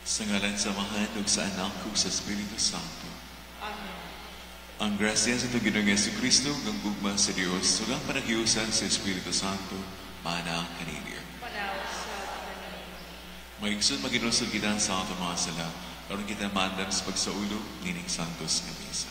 Sa ngalan sa Amahan ug sa Anak ug sa Espiritu Santo. Amen. Ang grasya sa ito Ginoong Jesucristo, ang gugma sa Dios, sulang panaghiyusan sa Espiritu Santo, mana kanilya. Panaw sa kanin. Maigsoon maginosod kita sa ato mga sala, aron kita maandam sa pagsaulog, nining Santos nga misa.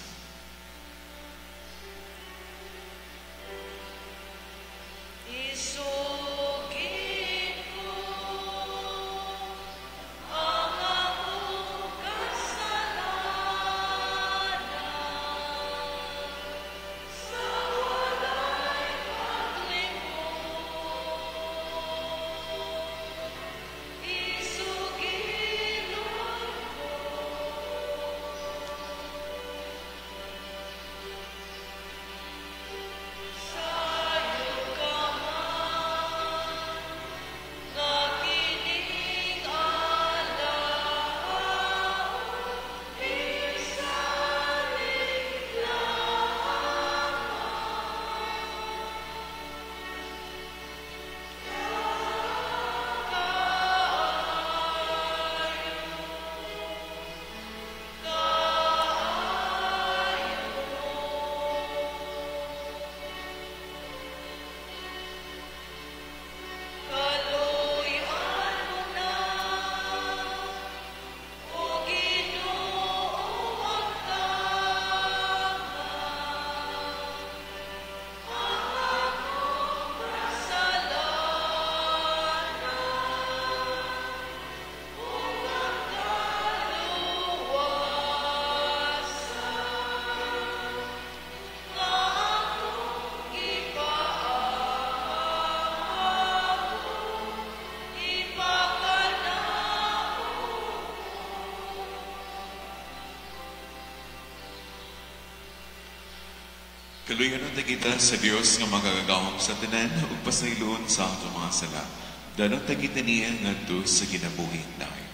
Kaluyanon na kita sa Dios nga magagagawang sa tanan ug pasayloon sa ato mga sala. Danon ta kita niya ngadto sa kinabuhi namin.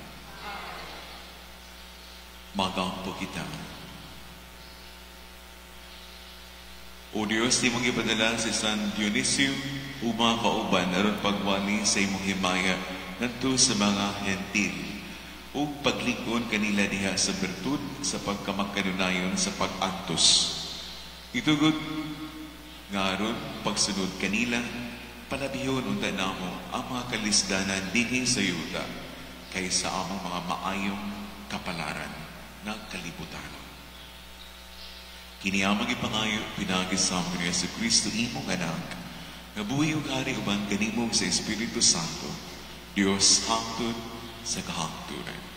Magampo kita. O Dios, di mong ipadala si San Dionisio o mga kauban aron pagwali sa imong himaya ngadto sa mga hentil o paglingon kanila diha sa bertud sa pagkamakkanunayon sa pag-antos. Itugod nga aron pagsunod kanila, palabihon unta namo ang mga kalisdanan dinhi sa yuta kaysa among mga maayong kapalaran ng kalibutan. Kini among ipangayo pinagis sa among Jesucristo imong anak, nga buhi ug hari uban kanimo sa Espiritu Santo, Dios hangtod sa kahangturan.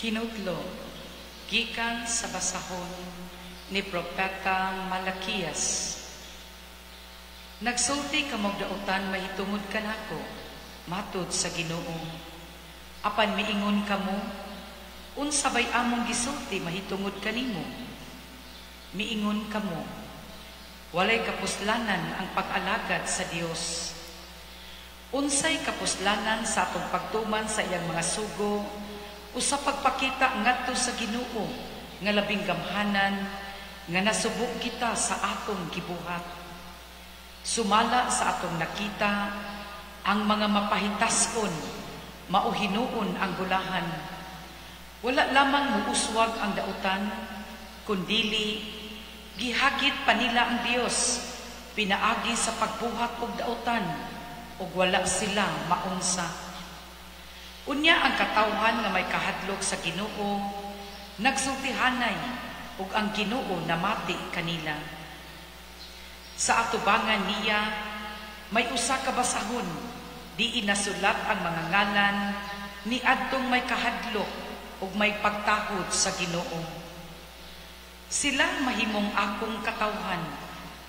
Kinudlo, gikan sa basahon ni Propeta Malakias. Nagsulti kamog dautan mahitungod kanako, matud sa Ginoo. Apan miingon kamo, unsabay among gisulti mahitungod kanimo. Miingon kamo, walay kapuslanan ang pag-alagad sa Dios. Unsay kapuslanan sa atong pagtuman sa iyang mga sugo, o sa pagpakita ngadto sa Ginoo nga labing gamhanan nga nasubok kita sa atong gibuhat. Sumala sa atong nakita ang mga mapahitaskon, mauhinuon ang gulahan. Wala lamang muuswag ang dautan, kundili gihagit pa nila ang Dios, pinaagi sa pagbuhat og dautan, ug wala sila maunsa. Unya ang katawhan nga may kahadlok sa Ginoo, nagsultihanay ug ang Ginoo namati kanila. Sa atubangan niya, may usa ka basahon, di inasulat ang mga ngalan ni adtong may kahadlok ug may pagtakod sa Ginoo. Sila mahimong akong katawhan,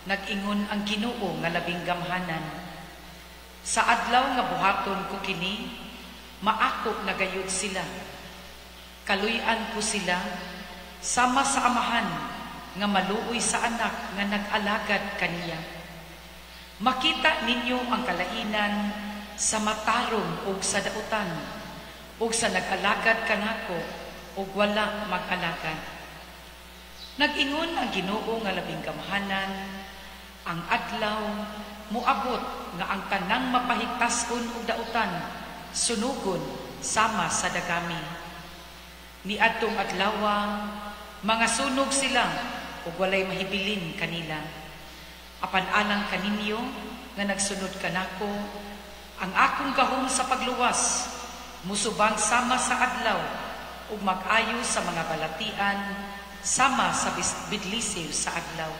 nag-ingon ang Ginoo nga labing gamhanan. Sa adlaw nga buhaton ko kini, maako na gayud sila. Kaluy-an ko sila, sama sa amahan, nga maluoy sa anak nga nag-alagad kaniya. Makita ninyo ang kalainan sa matarong ug sa dautan, ug sa nag-alagad kanako, ug wala mag-alagad. Nag-ingon ang Ginoo nga labing gamhanan, Ang adlaw moabot nga ang tanang mapahitason ug dautan sunugon sama sa dagami. Niadtong adlawa mga sunog sila ug walay mahibilin kanila. Apan alang kaninyo nga nagsunod kanako, ang akong gahom sa pagluwas musubang sama sa adlaw ug mag-ayo sa mga balatian sama sa bidlisiw sa adlaw.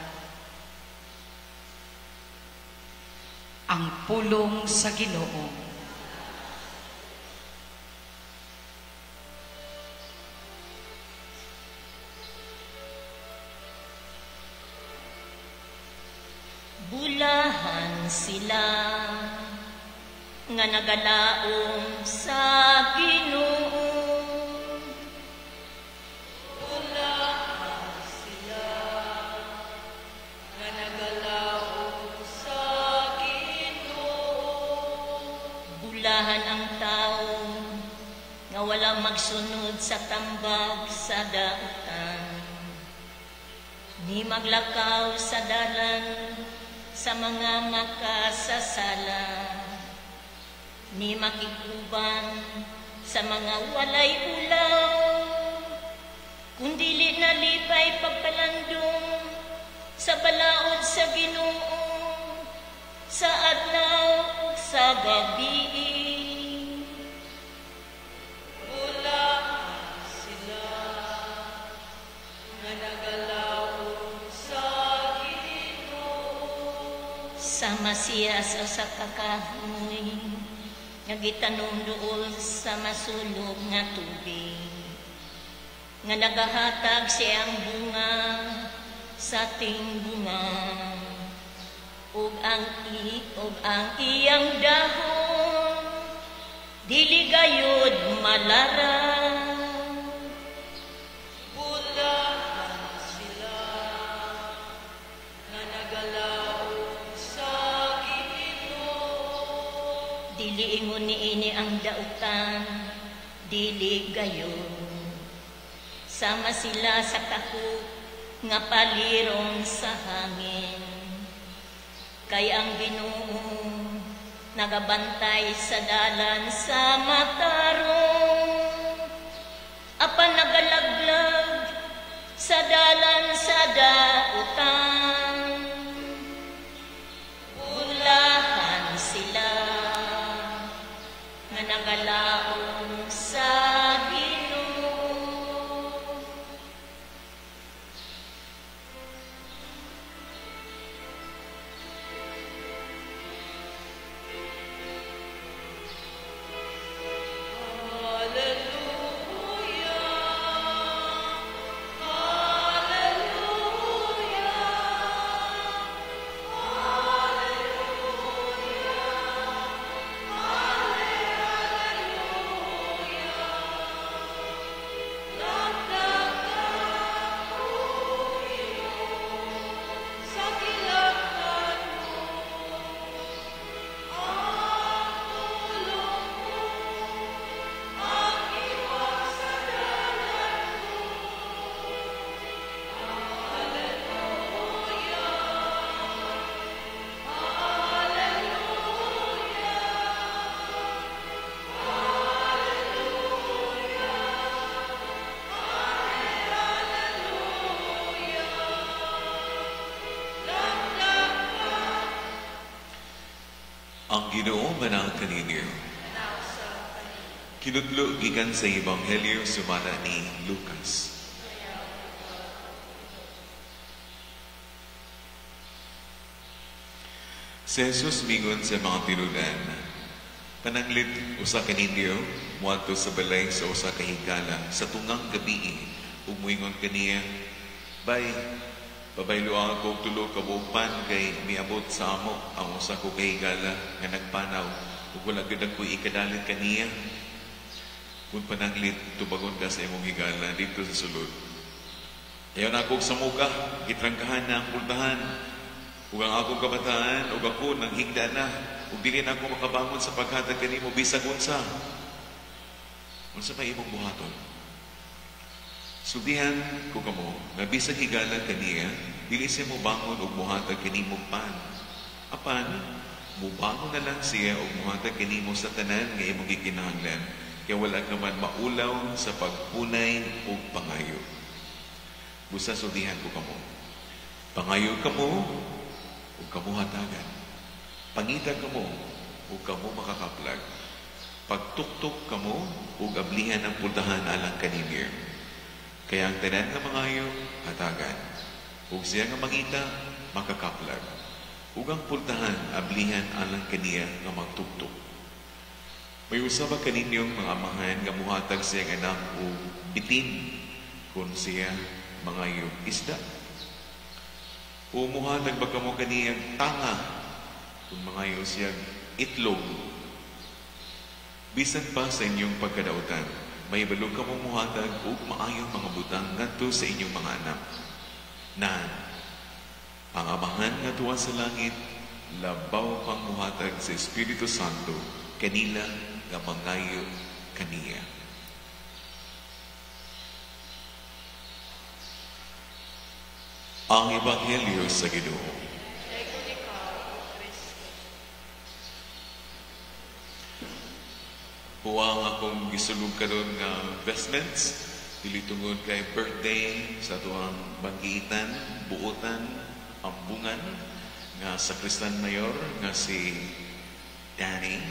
Ang pulong sa Ginoo. Bulahan sila nga nagalaom sa Ginoo. Bulahan sila nga nagalaom sa Ginoo. Bulahan ang tao nga wala magsunod sa tambag sa dautan, ni maglakaw sa dalan sa mga makasasala, ni makikuban sa mga walay ulaw, kundili nalipay pagpalandong sa balaod sa Ginoo, sa adlaw ug sa gabi. Bulahan sila nga nagalaom sa Ginoo. Sama siya sa usa ka kahoy nga gitanom duol sa masulog nga tubig, nga nagahatag siyang bunga sa ting bunga, ug ang iyang dahon dili gayud malarang. Bulahan sila nga nagalaom sa Ginoo. Dili ingon niini ang dautan, dili gayon. Sama sila sa kahuk nga palirong sa hangin. Kay ang Ginoo nagabantay sa dalan sa matarong, apan nagalaglag sa dalan sa dautan. Bulahan sila nga nagalaom sa Ginoo. Ang Ginoo manang kaninyo. Kinutlo gikan sa Ebanghelyo sumala ni Lucas. Si Jesus mingon sa mga tinudan, pananglit usa ka ninyo muadto sa balay sa usa ka higala sa tungang gabi ug moingon kaniya, bay, pabaylo ako og tulo ka bupan kay miabot sa amo ang usa ko ka higala nga nagpanaw ug wala gyud ako ikadalit kaniya. Kung pananglit tubagon ka sa imong higala dito sa sulod, ayaw na ako sa muka, gitrangkahan na ang pultahan ug ang akong kabataan ug ako nang higda na ug dili na ako makabangon sa paghatag kanimo bisag unsa. Unsa pa imong buhaton? Sultihan ko kamo nga bisag higala kaniya dili siya mo bangon og muhatag kanimo pan. Apan, mubangon na lang siya og muhatag kanimo sa tanan nga imong gikinahanglan. Kaya wala ka man maulaw sa pagpunay o pangayo. Busa sudihan ko kamo. Pangayo kamo o kamo hatagan. Pangita kamo o kamo makakaplag. Pagtuktok kamo o ablihan ang pultahan alang kanimir. Kaya ang tanan nga mangayo, hatagan. Ug siya nga mangita, makakaplag. Ug ang pultahan, ablihan alang kaniya nga magtuktok. May usaba kaninyong mga amahan nga muhatag siyang anak o bitin kung siya mangayo isda. O muhatag ba kamo kaniyang tanga kung mangayo siyang itlog. Bisan pa sa inyong pagkadautan, may balog ka mong muhatag o maayong mga butang ngadto sa inyong mga anak. Na ang amahan nga tuwa sa langit, labaw pang muhatag sa Espiritu Santo, kanila nga mangayo kaniya. Ang Ebanghelyo sa Ginoo. Huwag akong gisulog karon nga vestments, dili tungod kay birthday sa tuwang banggitan, buotan, ambungan, nga sakristan mayor, nga si Daniel,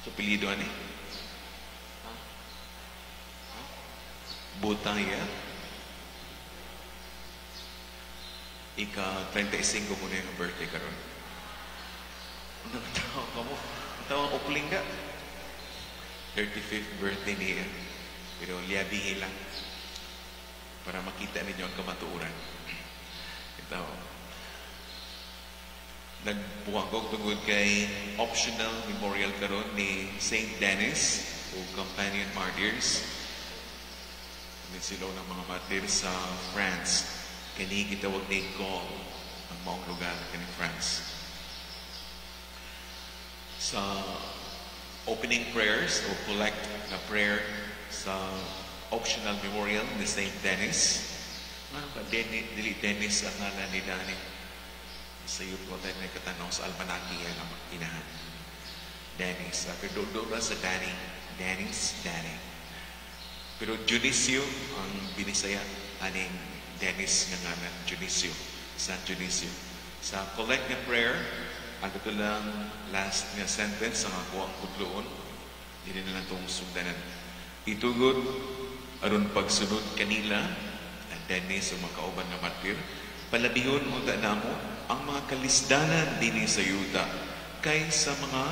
sa pilido ani? Butaya. Ika-35 ko na yung birthday karon. Anong tao ka mo? Tawang upling ka. 35th birthday niya. Pero liyabihin lang. Para makita ninyo ang kamatuuran. Ito. Nagbuwagog tungod kay optional memorial karon ni St. Denis o Companion Martyrs. Sila ng mga martyrs sa France. Kani gitawag ni Gaul ang maong lugar kani France. Sa opening prayers o collect na prayer sa optional memorial ni St. Denis. Dili Dennis ang ngalan ni Dani. Sa youth ko tayo may katanong sa almanaki yan ang inahan. Dennis. Pero doon sa Danny. Dennis, Danny. Pero Dionisio ang binisaya aning Dennis nga ngalan. Dionisio. San Dionisio. Sa collect na prayer, ang ito lang last nga sentence ang ako ang putloon. Hindi na lang itong sugdanan. Itugod, aron pagsunod kanila, ang Dennis o makauban na martir, palabihon mo na mo ang mga kalisdanan din sa yuta kay sa mga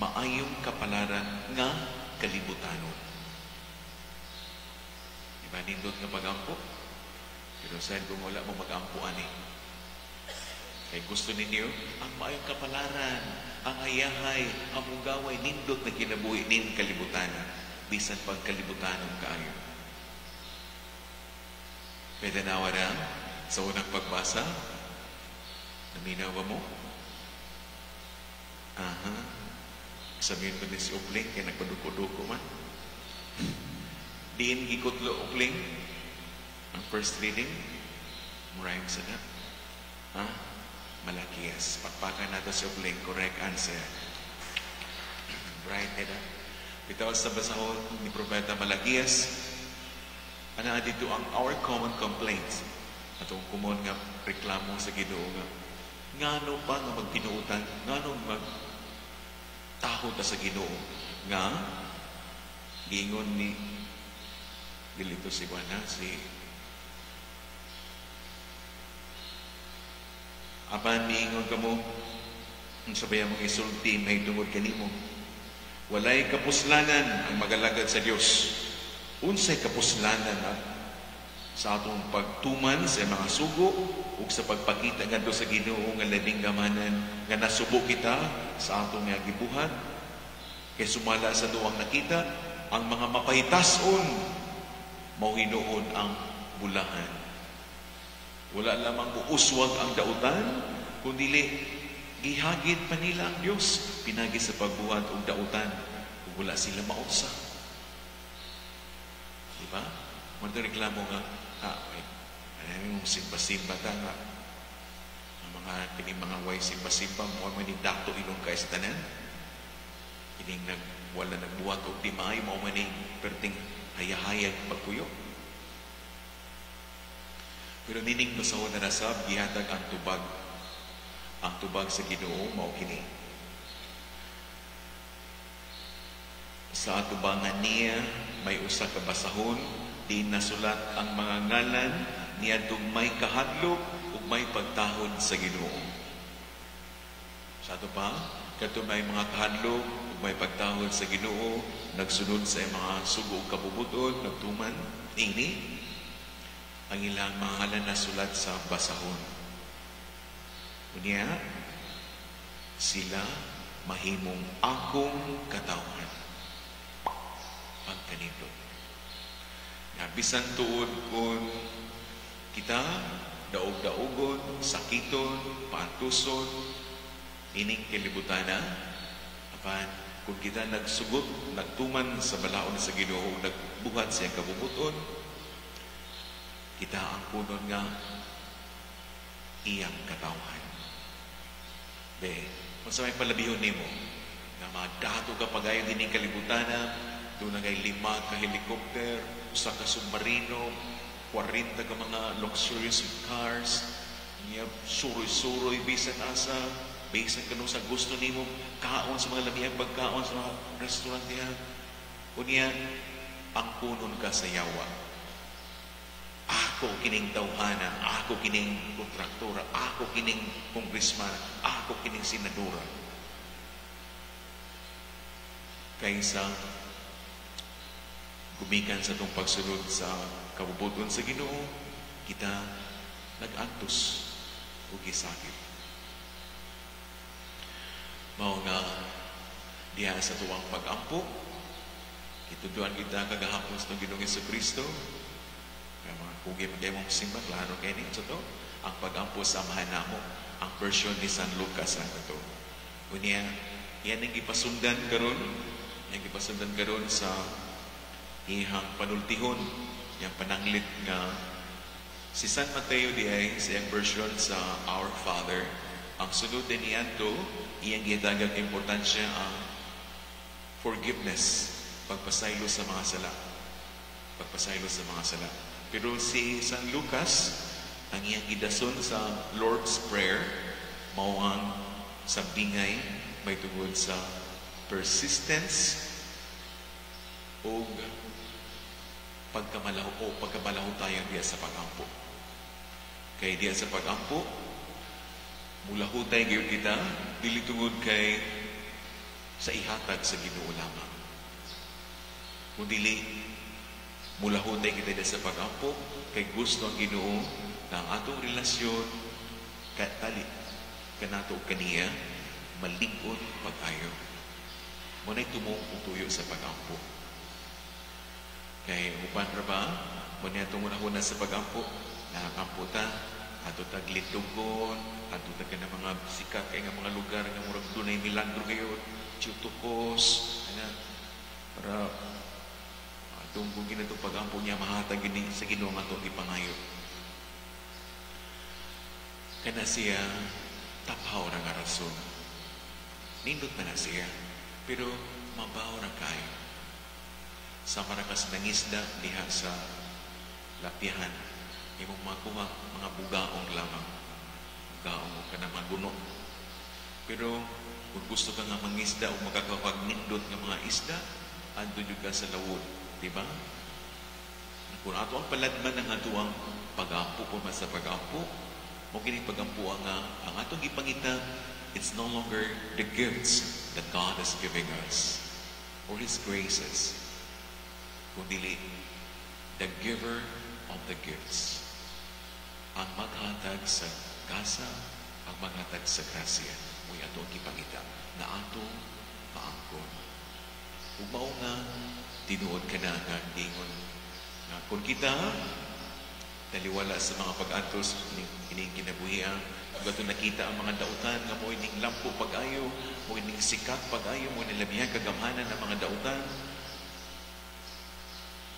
maayong kapalaran nga kalibutanon. Diba nindot nga pag-ampo? Pero saan kung wala mo mag-ampo ani? Kaya gusto ninyo, ang maayong kapalaran, ang ayahay, ang mugaway, nindot na kinabuhi nin kalibutanan. Bisan pag kalibutanon kaayo. Pwede nawa na sa unang pagbasa, naminawa mo? Aha. Sabihin ko ni si Upling, kaya nagpaduko-duko man. Diin gikutlo Upling, ang first reading, murayang sana. Ha? Malakias. Pagpakan nato si Upling, correct answer. Right, Eda? Bitaw sa basahon ni Propeta Malakias, ana dito ang our common complaints. Atong kumon nga reklamo sa Ginoo nga ngano pa nga magpinuutan, ngano magtaho ta sa Ginoo nga giingon ni dilito si Juana si apan miingon kamo ang sabayan mong isulti may tungod kanimo walay kapuslanan ang magalagad sa Dios. Unsay kapuslanan sa atong pagtuman sa mga sugo ug sa pagpakita ngadto sa Ginoo nga labing gamanan nga nasubo kita sa atong nga gibuhat kay sumala sa duwang nakita ang mga mapahitason mao hinuon ang bulahan. Wala lamang uuswag ang dautan kundi gihagid pa nila ang Dios pinagi sa pagbuhat og dautan ug wala sila maunsa. Diba? Manda reklamo nga Ano yung simba-simba ta nga. Ang mga way simba-simba mo man ni dakto ilong kaistanan. Kining wala nagbuhat o di maayo mo man ni perting hayahayag pagpuyo. Pero nining pasahon na nasab, gihatag ang tubag. Ang tubag sa Ginoo mao kini. Sa atubangan niya, may usa ka basahon, di nasulat ang mga ngalan niya may kahadlok ug may pagtahod sa Ginoo. Sa ato pa, kato may mga kahadlok ug may pagtahod sa Ginoo, nagsunod sa mga sugo ug kabubuton, nagtuman, ini ang ilang mga ngalan na sulat sa basahon. Unya, sila mahimong akong katawhan. Pagkanindot. Nga bisan tuod kung kita daog-daogon, sakiton, pantuson, ining kilibutan na, apan kung kita nagsugot, nagtuman sa balaod sa Ginoo, nagbuhat sa kabubuton, kita ang punon nga iyang katawhan. Be, kung sa may palabihon nimo, nga madato ka pagayon din yung kalibutan na, doon na kay 5 ka helicopter, usa ka submarino, 40 ka mga luxurious cars, niya suroy-suroy, bisan asa, bisan ka sa gusto nimo, kaon sa mga lamihang pagkaon sa mga restaurant niya. O niya, ang punon ka sa yawa. Ako kining tawhana, ako kining kontraktora, ako kining kongresman, ako kining senadora. Kaysa gumikan sa itong pagsunod sa kabubuton sa Ginoo, kita nag-antos o gisakit. Mao nga diha sa tuwang pag-ampo, ituduan kita kagahapon sa Ginoong Jesucristo. Kaya mga kugi magay mong simba, klaro kayo nito to. Ang pag-ampo samahan namo, ang version ni San Lucas ang ito. Unya, yan ang ipasundan karon, yung ipasundan karon sa ihang panultihon, yung pananglit nga si San Mateo di ay sa yung version sa Our Father. Ang sunod din niyan to, iyang gitagag importansya ang forgiveness, pagpasaylo sa mga sala. Pagpasaylo sa mga sala. Pero si San Lucas, ang iyang gidason sa Lord's Prayer, mao ang sabingay may tungod sa persistence o pagkamalaho tayo diya sa pag-ampo. Kay diya sa pag-ampo, mulaho tayo gayon kita, dili tungod kay sa ihatag sa Ginoo lamang. Kung dili, mulaho tayo kita diya sa pag-ampo, kay gusto ang Ginoo na ang atong relasyon katali kanato kaniya malig-on pag-ayo. Muna'y tumong tuyo sa pag-ampo. Kay upan ra ba, muna itong una sa pag-ampo, nakakampo ta, ato taglitugon, ato tag na mga sikat kay nga mga lugar nga murag dunay milagro kayo, Chutukos, para atong kung ginatong pag-ampo niya mahatag gini sa Ginoo nga itong ipangayo. Kana siya taphaw ra nga rason. Nindot na siya, pero mabaw ra kayo. Sa marakas nangisda diha sa lapihan, imong makuha mga bugaong lamang. Bugaong o ka na maguno. Pero kung gusto ka nga mangisda o makakapagnindot ng mga isda, ando ka sa lawod. Diba? Kung ato ang paladman ng ato ang pag-ampo, kung sa pag-ampo, mo kini pag-ampo ang atong ipangita, it's no longer the gifts that God is giving us or His graces, kundi the giver of the gifts. Ang maghatag sa kasa, ang maghatag sa grasya, mo'y ato ang ipangita na ato maangkon. Umaw nga, tinuod ka na nga ingon na kung kita taliwala sa mga pag-antos ining kinabuhian, kung ito nakita ang mga dautan nga mo ining lampo pag-ayo, mo ining sikat pag-ayo, mo ining labihan kagamhanan ng mga dautan,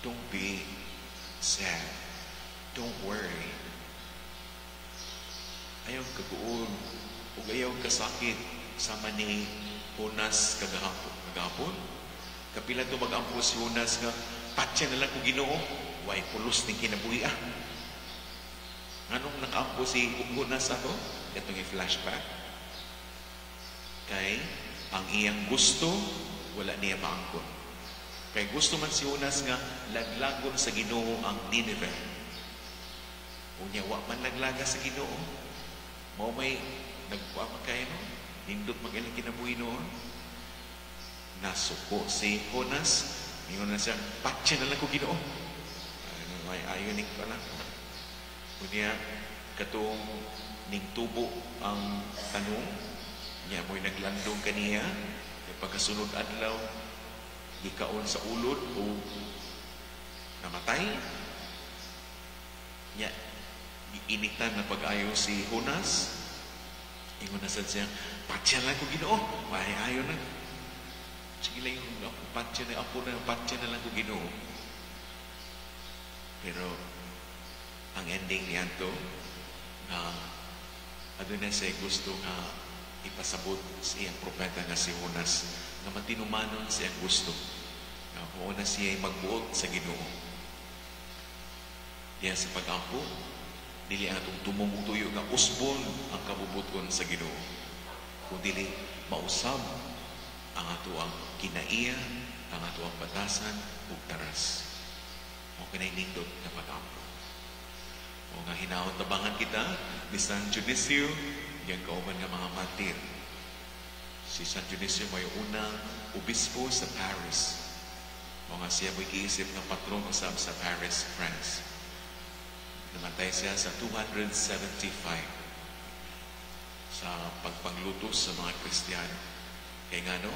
don't be sad. don't worry. Ayaw kaguon, o ayaw kasakit sama ni Jonas kagahapon. Kapila to mag-ampo si Jonas nga, patya na lang ko Ginoo, way pulos ni kinabuhi ah. Anong nakaampo si Jonas ato? Itong i-flashback. Kay, ang iyang gusto, wala niya maangkon. Kay gusto man si Jonas nga, laglagon sa Ginoo ang Nineveh. Unya, wa man laglaga sa Ginoo. Mao may nagpuan kayo no? Nindot mag-ilang kinabuhi noon. Nasuko si Jonas. Ngayon na siya, patya na lang ko Ginoo. May ayoning pala. Unya, katong ning tubo ang tanong, niya mo'y naglandong kaniya, ay pagkasunod adlaw, gikaon sa ulod o namatay. Niya, initan na pag-ayo si Jonas. Ingon na siya, patya lang ko Ginoo. May ayo na. Sige lang yung patya na apo na, patya na lang ko Ginoo. Pero, ang ending niyan to, na ano na siya gusto nga ipasabot sa iyang propeta nga si Jonas, na matinumanon siyang gusto. Na kung na siya magbuot sa Ginoo. Diya sa pag-ampo, dili ang atong tumumutuyo nga usbon ang kabubuton sa Ginoo. Kung dili mausab ang ato ang kinaiya, ang ato ang batasan ug taras. O kinay-nindot na pag-ampo. O nga hinahon tabangan kita ni San Dionisio, yung kauban nga mga martir. Si San Dionisio may unang obispo sa Paris. O nga siya mo'y kiisip ng patron usab sa Paris, France. Namatay siya sa 275 sa pagpanglutos sa mga Kristiyano. Kaya nga no,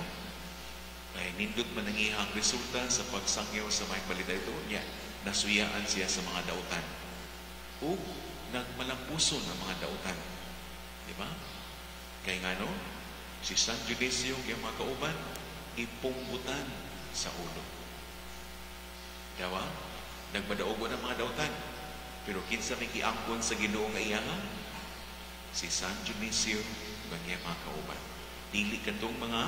kaya nindot man ang ihang resulta sa pagsangyaw sa mga balita ito, niya, nasuyaan siya sa mga dautan. O nagmalampuson ang mga dautan. Di ba? Kaya nga no, si San Dionisio yung mga kauban, ipunggutan sa ulo. Diba? Nagmadaogo ng mga dautan. Pero kinsa may kiangkon sa Ginoo nga iya, si San Dionisio ug ang mga kauban. Dili katong mga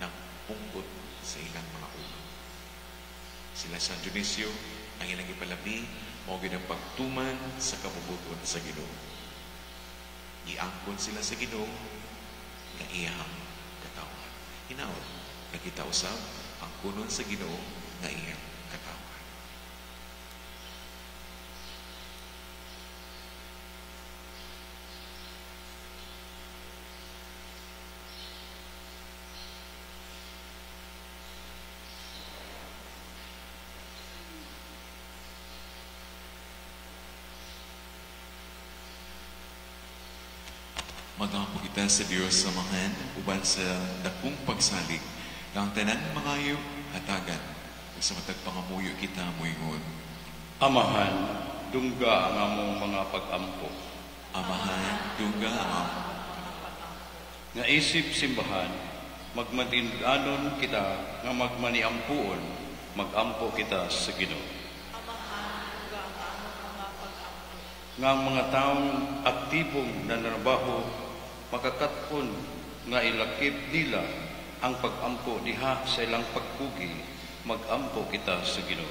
nagpunggot sa ilang mga ulo. Sila San Dionisio ang ilang ipalabi o ginang pagtuman sa kabubuton sa Ginoo. Giangkon sila sa Ginoo nga iyang katawan. Hinaot, nakita usab ang kunon sa Ginoo nga iyang katawan. Magampo kita sa Diyos sa mga uban sa dakong pagsalig ang tanan mangayo hatagan sa matag pangamuyo kita moingon. Amahan, dungga ang among mga pag-ampo. Amahan, dungga ang among Nga isip simbahan, magmatindanon kita nga magmaniampuon, magampo kita sa Ginoo. Nga ang mga taong aktibong nanarbaho, makakatkon nga ilakip nila ang pag-ampo diha sa ilang pagpugi, mag-ampo kita sa Ginoo.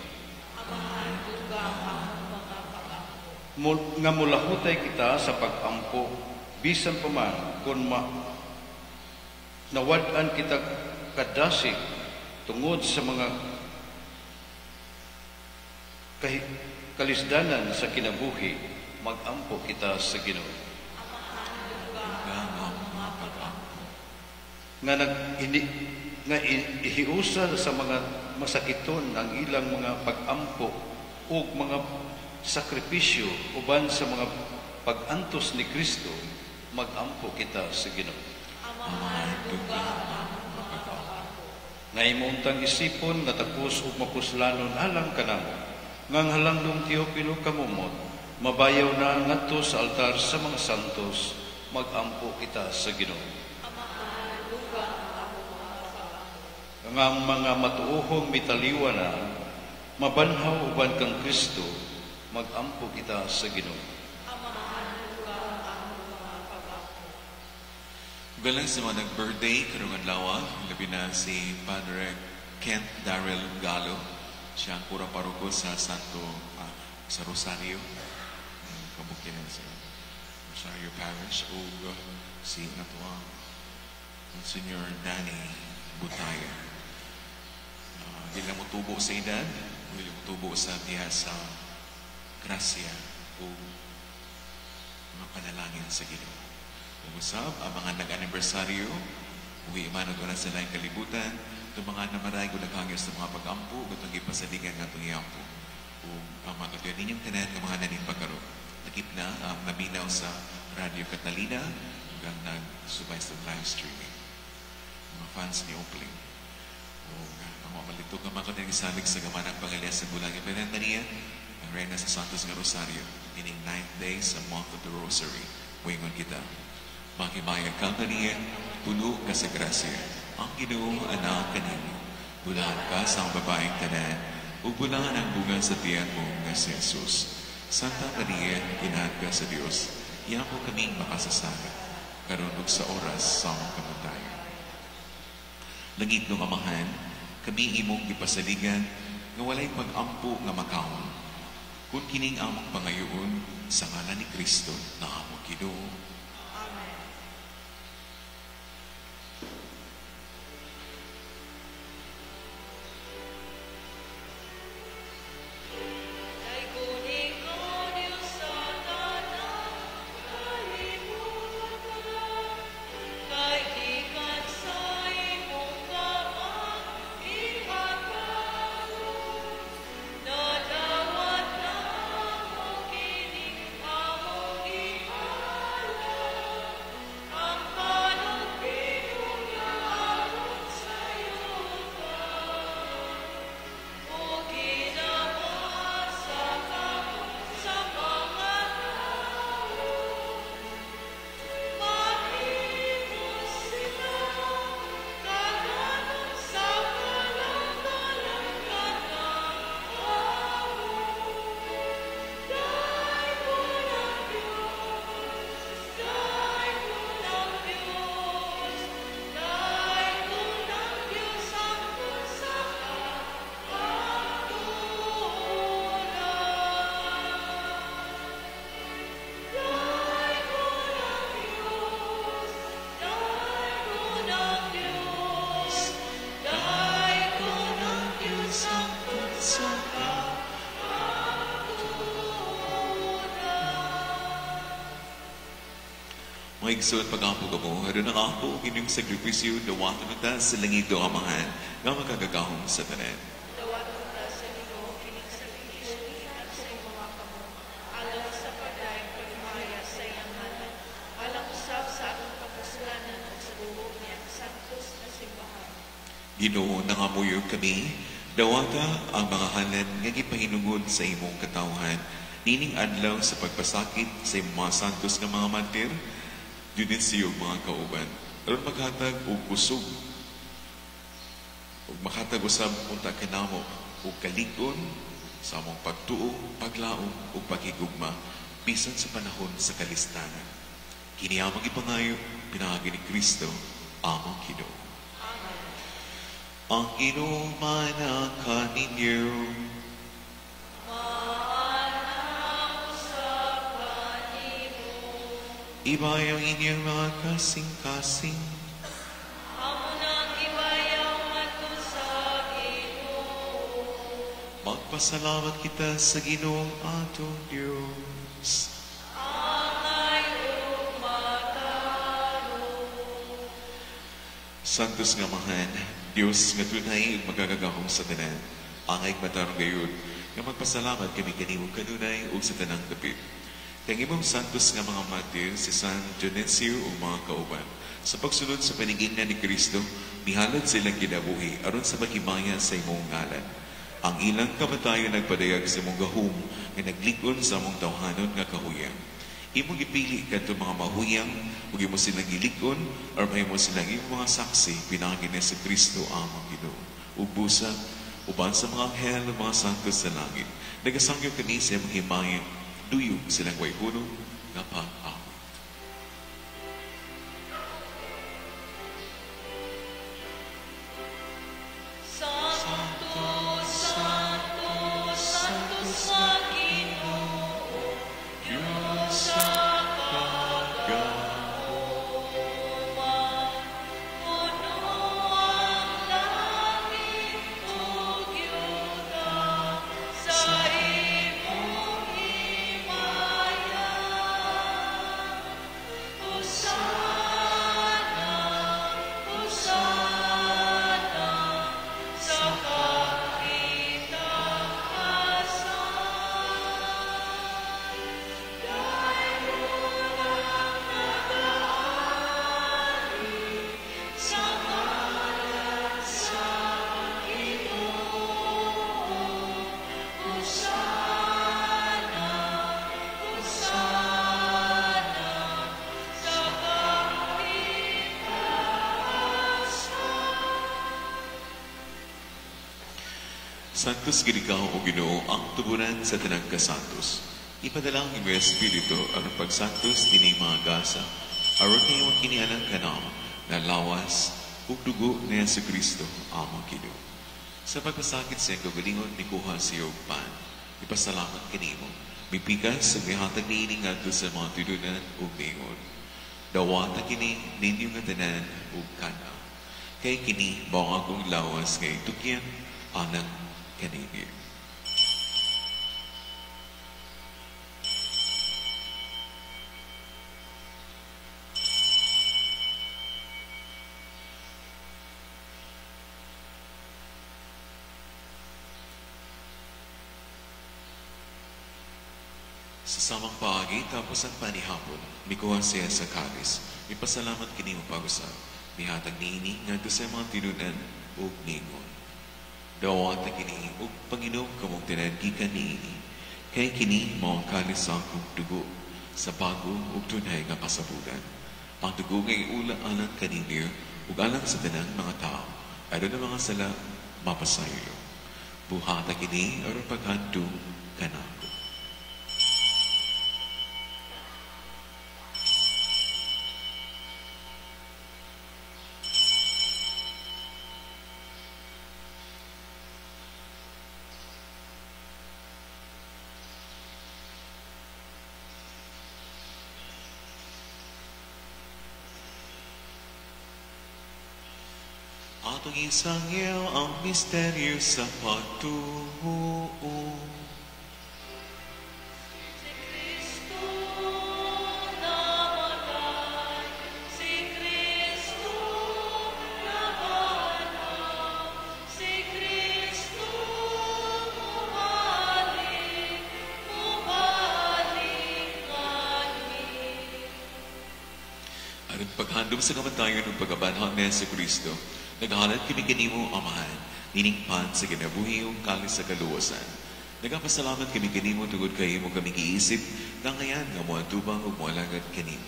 Nga mulahutay kita sa pag-ampo, bisan pa man kung nawad-an kita kadasig tungod sa mga kalisdanan sa kinabuhi, mag-ampo kita sa Ginoo. Nga ihiusa sa mga masakiton ang ilang mga pag-ampo o mga sakripisyo uban sa mga pag-antos ni Kristo, mag-ampo kita sa Ginoo. Nga imuntang isipon nga tapos ug mapuslanon alang kanamo, ngang halanglong Teopilo kamumot, mabayaw na ngadto sa altar sa mga santos, mag-ampo kita sa Ginoo. Ang mga matuohong mitaliwa na, mabanhaw uban kang Kristo, Magampo kita sa Ginoo. Galang sa mga nag-birthday, karong adlaw, labi na si Padre Kent Darrell Galo. Siya ang pura paroko sa sa Rosario. Kabukinan sa Rosario Parish. O si Natuang Monsignor Danny Butaya. Di lang mo tubo sa edad, di lang mo tubo sa diha sa grasya o mga panalangin sa Ginoo. Usab, ang mga nag-anibersaryo, uwi imanod ko na sa laing kalibutan, itong mga namaray ko naghangyo sa mga pag-ampo, itong ipasaligan nga itong iampo. O ang mga katuyan ninyong tanan ng mga naning pagkaro. Nakip na nabinaw sa Radio Catalina, hanggang nagsubay sa live streaming. Mga fans ni Opling. O ang mga malitog ang mga katuyan isalig sa gaman ng pangalia sa bulang Ipenantania, ang Reyna sa Santos nga Rosario, meaning 9th day sa month of the Rosary. Wingon kita. Makibayag ka kaniya, puno ka sa grasya. Ang Ginoo anak kanino. Bulahan ka sa babaeng tanan, ug bulahan ang bunga sa tiyan mo nga si Jesus. Santa Maria, inahan ka sa Dios. Iyan mo kaming makasasala, karon ug sa oras sa among kamatayon. Langit ng Amahan, kami imong gipasaligan nga walay pag-ampo nga makawon. Kung kining among pangayoon sa ngalan ni Kristo na among Ginoo. Mga igsoon pag-ampo ka mo, haron ang ako, inyong sakripisyo, dawato na ta sa langit do Amahan, nga magkagagahong sa tanan. Dawato ta sa Ginoo kining sakripisyo gikan sa imong mga kamo, alang sa pagdayeg pagmaya sa iyang ngalan, alang usab sa atong kapusganan ug sa buhok niyang santos na simbahan. Ginoo, nangamuyo kami, dawata ang mga halad nga gipahinungod sa imong katawhan, nining adlaw sa pagpasakit sa imong mga santos nga mga martir, Junin siyo mga kauban. Aron maghatag o kusog. O makhatag usab unta kinamo o kalikon sa among pagtuo, paglaom o paghigugma bisan sa panahon sa kalistanan. Kini among ipangayo pinangagi ni Kristo among Ginoo. Ang Ginoo man kaninyo. Ibayaw inyong mga kasing-kasing. Amo nang ibayaw ngadto sa Ginoo. Magpasalamat kita sa Ginoong atong Diyos. Angay ug mataro. Santos nga Amahan, Diyos nga tunay ug magagagahong sa tanan. Angay matarong gayud nga magpasalamat kami kaniwang kanunay ug sa tanang dapit. Kang imong santos nga mga martir, si San Dionisio o mga kauban, sa pagsunod sa paningin ni Kristo, mihalad silang kinabuhi aron sa paghimaya sa imong ngalan. Ang ilang kamatayon nagpadayag sa imong gahom nga naglikon sa among tawhanon nga kahuyang. Imong ipili kadto mga mahuyang ug imo silang gilikon or mahimo silang imong mga saksi pinangin ni sa Kristo among Ginoo. Ug busa uban sa mga anghel ng mga santos sa langit. Nagasangyo kani sa mga himaya, duyog silang way hunong, nga pag-awit. Santo, Santo, Santo sa Ginoo, Diyos sa kagawad. Puno ang langit ug yuta sa imong himaya. Hosana, Hosana sa kapitaasan. Dayon ang nag-aari sa ngalan sa Ginoo. Hosana, Hosana sa kapitaasan. Santos ginigaw o Ginoo ang tuburan sa tanang kasantos. Ipadalang imo espiritu aron pagsantos dinay mga gasa aron kayo kinialang kanao na lawas ug dugo ni Yesu Kristo among Ginoo. Sa pagpasakit sa iyong kagalingon ni kuha sa iyong pan, ipasalamat kanimo. Mipikas sa mihatag niini ngadto sa mga tulunan ug ningon. Dawata kini ninyo nga tanan ug kana. Kay kini mao akong lawas kay tukyan anang kanini. Sa samang paagi tapos ang panihapon, mikuha siya sa kalis. Ipasalamat kini mo pag-usap. Mihatag niini ngadto sa mga tinunan ug ningon. Dawata kini ug Panginoon kamong tanan gikan niini. Kay kini mao ang kalis sa akong dugo sa bago ug tunay nga kasabudan. Ang dugo ngay ula alang kaniniyo ug alang sa tanang mga tao. Aron ang mga sala mapasayo. Buhata kini aron paghandom kanako. Atong isangyaw ang misteryo sa pagtuo. Si Kristo namatay, si Kristo nabanhaw, si Kristo bumalik, bumalik kami. Aron paghandom sa kamatayon ng pagabanhon ni Yesu Kristo, naghahalat kami kanimo, Amahan, niningpan sa kinabuhi ug kalis sa kaluwasan. Nagapasalamat kami kanimo tungod kay mo kami giisip na ngayon nga mo tubang ug moalagad kanimo.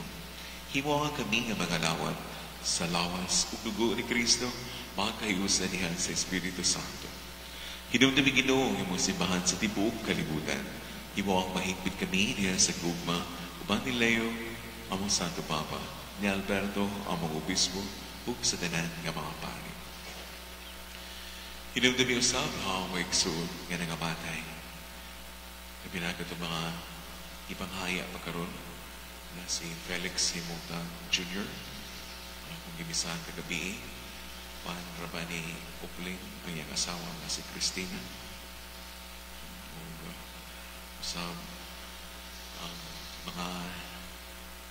Himuha kami nga mga lawat sa lawas ug dugo ni Kristo, makakahiusan niya sa Espiritu Santo. Hinumdumi Ginoo ang imong simbahan sa tibuok kalibutan. Himuha mahigpit kami niya sa gugma, uban ni Leo, among Santo Papa, ni Alberto, among obispo, ug sa tanan nga mga pari. Hinumdumi usab ang mga igsud nga nangamatay. Kapinagat ang mga ipanghaya pa karon na si Felix Himuta Jr. Kung gimisahan kagabi, pan Rabani Upling, ang iyang asawa na si Christina. Ug usab ang mga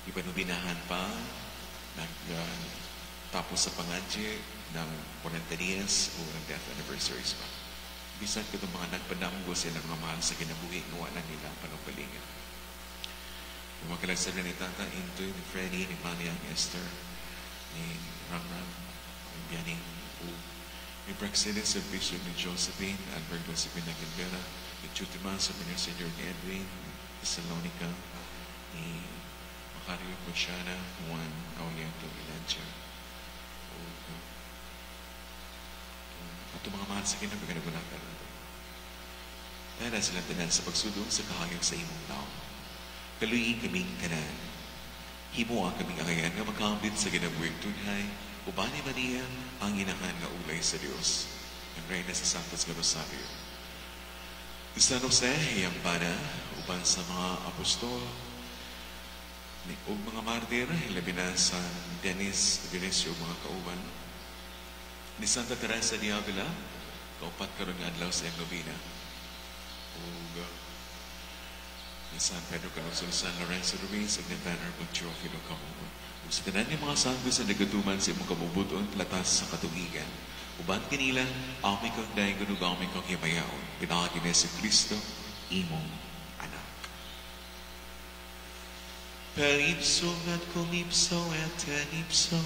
ipanubinahan pa tapos sa pangadye ng 40 years o ng death anniversaries pa. Bisan ko itong mga nagpadamgo silang mga mahal sa kinabuhi nga wala nila ang panungpalingan. Kumakalag ni Tata Intoy, ni Freddy, ni Mami, ni Esther, ni Ramram, ni Bianing Po, ni Praxidis sa Bishop ni Josephine, Albert Josephine Nagimbera, ni Chutiman sa Senior ni Edwin, ni Salonica, ni Macario Ponciana, Juan Auliento Ilancia, at mga mahal sa kinapaganagunakan. Dahil silang tanan sa pagsudong sa kahayag sa imong tao. Kaluyi kaming kanan. Himo ang kaming angayan nga magkambit sa ginabuhing tunhay, uban ni Maria ang inahan nga ulay sa Dios. Ang Reyna sa Santos nga Rosario. San Jose, hiyang pana, uban sa mga apostol, ug mga martir, labi na San Denis, Dionisio, mga kauban, ni Santa Teresa de Avila, kaupat karon nga adlaw sa Novena, ug ni San Pedro Calonzo, San Lorenzo Ruiz, ug ni Venerable Teofilo Camubo. Ug sa tanan ni mga santo sa nagatuman sa imong kabubuton, latas sa katuigan. Uban kanila, amin kang dahil ganug amin kang himayaon. Pinakagin si Kristo, imong anak. Per ipsum et cum ipso et en ipso,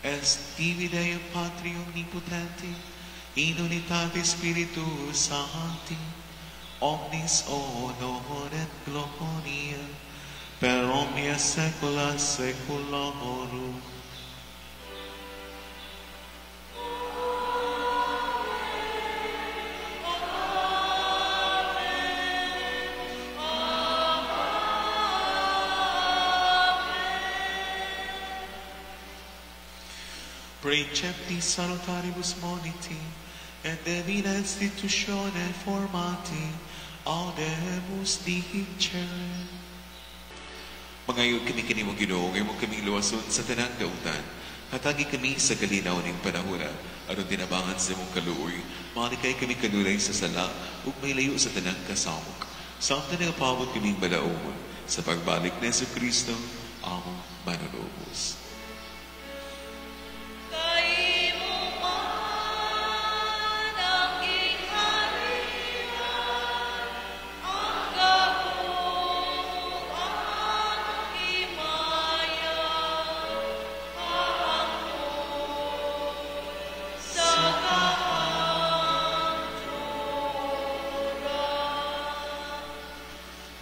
est tibi Deo Patri Omnipotenti, in unitate Spiritus Sancti, omnis honor et gloria, per omnia saecula saeculorum. Precepti salutaribus moniti, et divina institutione formati, audemus dicere. Mangayod kami kinimong Ginoo, ngayon kaming luwason sa tanang dautan. Hatagi kami sa kalinaw ng panahura, aron tinabangan sa mong kaluoy, manikay kami kanulay sa sala, ug may layo sa tanang kasamok. Sa amta na pabot kaming balaumon, sa pagbalik na Yesu Kristo, among manunubos.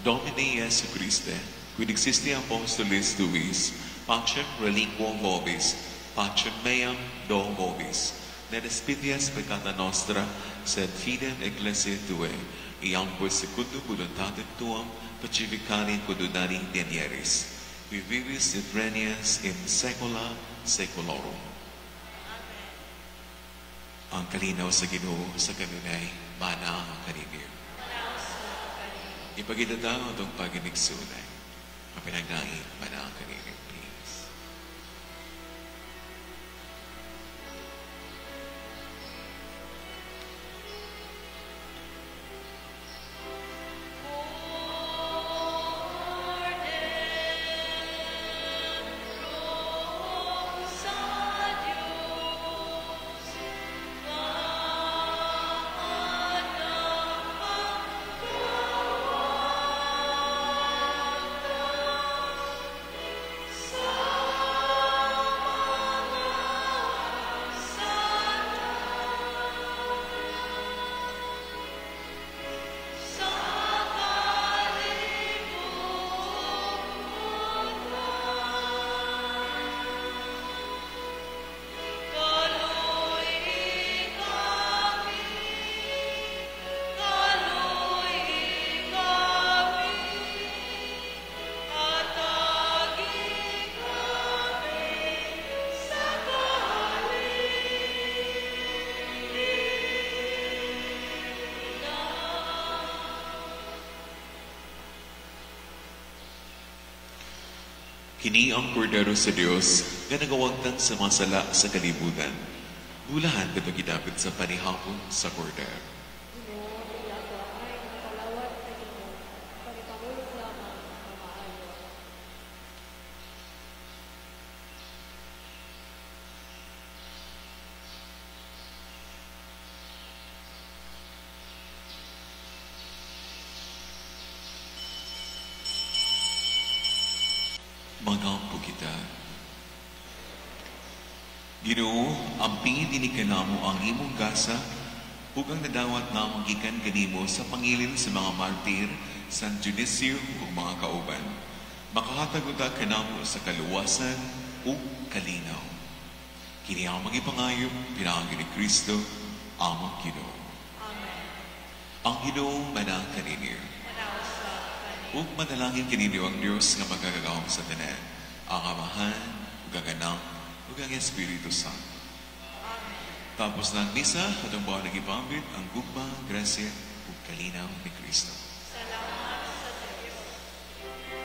Domini Jesu Christe, quid existi apostolis tuis, pacem reliquo vobis, pacem meam do vobis, ne despitias peccata nostra, sed fidem ecclesiae Tuae, iam per secundum voluntatem Tuam, pacificari condonari denieris, qui vivis et regnias in saecula saeculorum. Ang kalinaw sa Ginoo sa kanunay, mana ang kanibir. Ipagidadaw itong paginigsunay. Mapinagdain pa na ang kanilang please. Kini ang kordero sa Diyos nga nagawagtan sa mga sala sa kalibutan. Bulahan ka gidapit sa panihapon sa kordero. Magampo kita. Ginoo, ampingin dinig ka namo ang imong gasa, ug ang nadawat namong gikan kanimo sa pangilin sa mga martir, San Dionisio ug mga kauban. Makahatag uta ka namo sa kaluwasan ug kalinaw. Kini ang magipangayop, pinangin ni Kristo, amang Ginoo. Amen. Ang Ginoo manang kaninyo. Manawa sa kanin. Ug manalangin kaninyo ang Dios nga magagagawang sa tanan, ang Amahan, ug ang Anak, ug ang Espiritu Santo. Tapos ng misa, at ang buwan nagipambit, ang gugma, grasya, ug kalinaw ni Kristo.